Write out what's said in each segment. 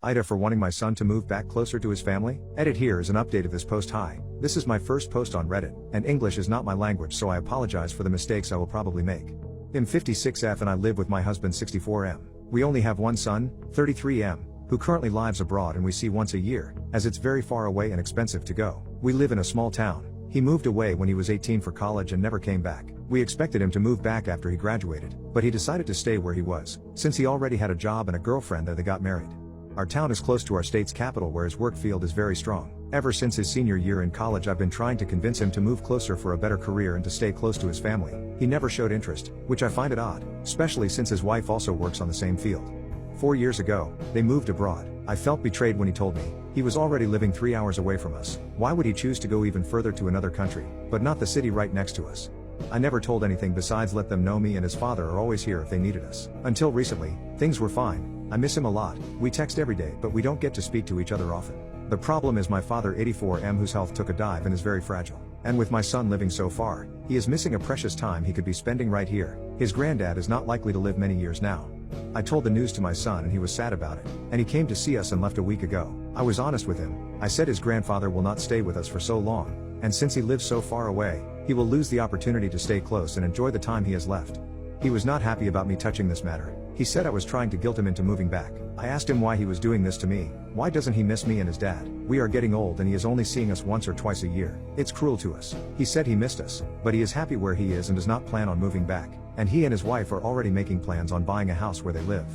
AITA for wanting my son to move back closer to his family? Edit here is an update of this post. Hi, this is my first post on Reddit, and English is not my language, so I apologize for the mistakes I will probably make. I'm 56F and I live with my husband 64M. We only have one son, 33M, who currently lives abroad and we see once a year, as it's very far away and expensive to go. We live in a small town. He moved away when he was 18 for college and never came back. We expected him to move back after he graduated, but he decided to stay where he was, since he already had a job and a girlfriend there. They got married. Our town is close to our state's capital where his work field is very strong. Ever since his senior year in college I've been trying to convince him to move closer for a better career and to stay close to his family. He never showed interest, which I find it odd, especially since his wife also works on the same field. 4 years ago, they moved abroad. I felt betrayed when he told me he was already living 3 hours away from us. Why would he choose to go even further to another country, but not the city right next to us? I never told anything besides let them know me and his father are always here if they needed us. Until recently, things were fine. I miss him a lot. We text every day, but we don't get to speak to each other often. The problem is my father 84M, whose health took a dive and is very fragile. And with my son living so far, he is missing a precious time he could be spending right here. His granddad is not likely to live many years now. I told the news to my son and he was sad about it, and he came to see us and left a week ago. I was honest with him. I said his grandfather will not stay with us for so long, and since he lives so far away, he will lose the opportunity to stay close and enjoy the time he has left. He was not happy about me touching this matter. He said I was trying to guilt him into moving back. I asked him why he was doing this to me. Why doesn't he miss me and his dad? We are getting old and he is only seeing us once or twice a year. It's cruel to us. He said he missed us, but he is happy where he is and does not plan on moving back. And he and his wife are already making plans on buying a house where they live.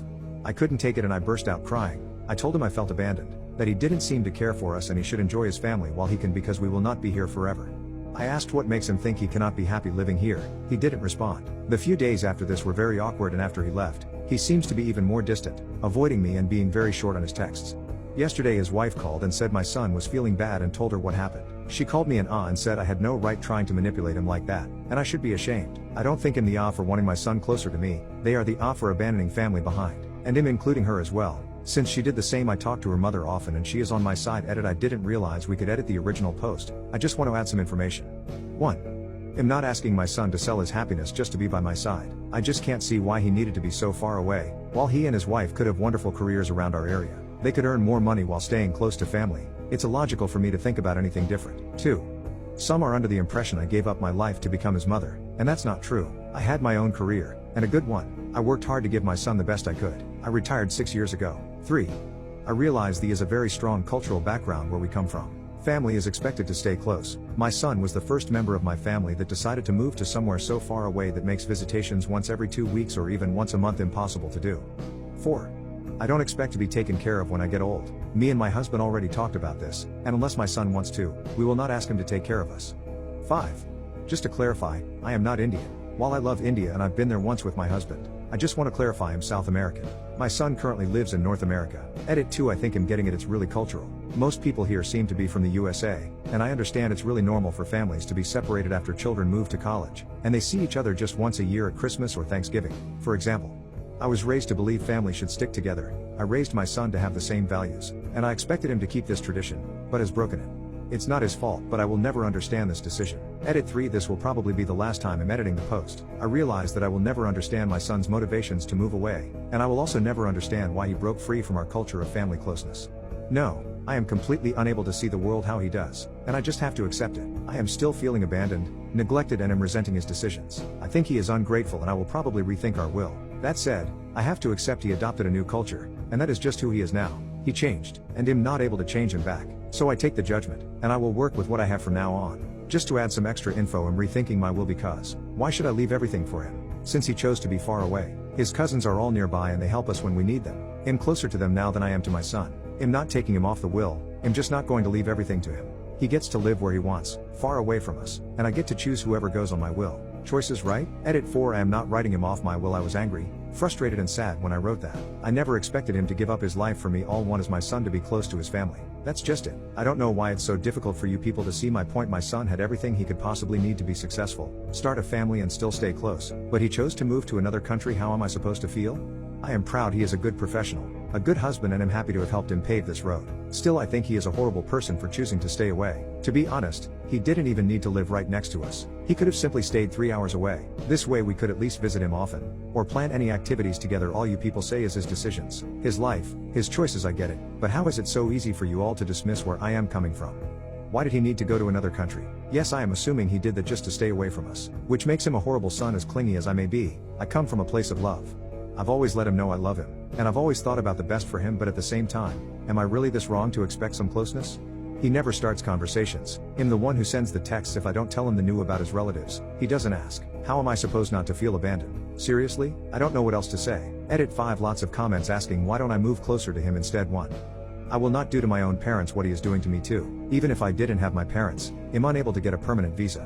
I couldn't take it and I burst out crying. I told him I felt abandoned, that he didn't seem to care for us and he should enjoy his family while he can because we will not be here forever. I asked what makes him think he cannot be happy living here. He didn't respond. The few days after this were very awkward, and after he left, he seems to be even more distant, avoiding me and being very short on his texts. Yesterday his wife called and said my son was feeling bad and told her what happened. She called me an and said I had no right trying to manipulate him like that, and I should be ashamed. I don't think him the for wanting my son closer to me, they are the for abandoning family behind, and him including her as well. Since she did the same, I talk to her mother often and she is on my side. Edit, I didn't realize we could edit the original post. I just want to add some information. 1. I'm not asking my son to sell his happiness just to be by my side. I just can't see why he needed to be so far away, while he and his wife could have wonderful careers around our area. They could earn more money while staying close to family. It's illogical for me to think about anything different. 2. Some are under the impression I gave up my life to become his mother, and that's not true. I had my own career, and a good one. I worked hard to give my son the best I could. I retired 6 years ago. 3. I realize there is a very strong cultural background where we come from. Family is expected to stay close. My son was the first member of my family that decided to move to somewhere so far away that makes visitations once every 2 weeks or even once a month impossible to do. 4. I don't expect to be taken care of when I get old. Me and my husband already talked about this, and unless my son wants to, we will not ask him to take care of us. 5. Just to clarify, I am not Indian. While I love India and I've been there once with my husband, I just want to clarify I'm South American. My son currently lives in North America. Edit 2. I think I'm getting it, it's really cultural. Most people here seem to be from the USA, and I understand it's really normal for families to be separated after children move to college, and they see each other just once a year at Christmas or Thanksgiving, for example. I was raised to believe families should stick together. I raised my son to have the same values, and I expected him to keep this tradition, but has broken it. It's not his fault, but I will never understand this decision. Edit 3. This will probably be the last time I'm editing the post. I realize that I will never understand my son's motivations to move away, and I will also never understand why he broke free from our culture of family closeness. No, I am completely unable to see the world how he does, and I just have to accept it. I am still feeling abandoned, neglected, and am resenting his decisions. I think he is ungrateful and I will probably rethink our will. That said, I have to accept he adopted a new culture, and that is just who he is now. He changed, and I'm not able to change him back. So I take the judgment, and I will work with what I have from now on. Just to add some extra info, I'm rethinking my will because, why should I leave everything for him? Since he chose to be far away, his cousins are all nearby and they help us when we need them. I'm closer to them now than I am to my son. I'm not taking him off the will, I'm just not going to leave everything to him. He gets to live where he wants, far away from us, and I get to choose whoever goes on my will. Choices, right? Edit 4. I am not writing him off my will. I was angry, frustrated and sad when I wrote that. I never expected him to give up his life for me. All I want is my son to be close to his family. That's just it. I don't know why it's so difficult for you people to see my point. My son had everything he could possibly need to be successful, start a family and still stay close, but he chose to move to another country. How am I supposed to feel? I am proud he is a good professional, a good husband, and am happy to have helped him pave this road. Still, I think he is a horrible person for choosing to stay away. To be honest, he didn't even need to live right next to us. He could have simply stayed 3 hours away. This way we could at least visit him often. Or plan any activities together. All you people say is his decisions, his life, his choices, I get it. But how is it so easy for you all to dismiss where I am coming from? Why did he need to go to another country? Yes, I am assuming he did that just to stay away from us. Which makes him a horrible son. As clingy as I may be, I come from a place of love. I've always let him know I love him. And I've always thought about the best for him, but at the same time, am I really this wrong to expect some closeness? He never starts conversations. I'm the one who sends the texts. If I don't tell him the new about his relatives, he doesn't ask. How am I supposed not to feel abandoned? Seriously? I don't know what else to say. Edit 5. Lots of comments asking why don't I move closer to him instead. 1. I will not do to my own parents what he is doing to me too. Even if I didn't have my parents, I'm unable to get a permanent visa.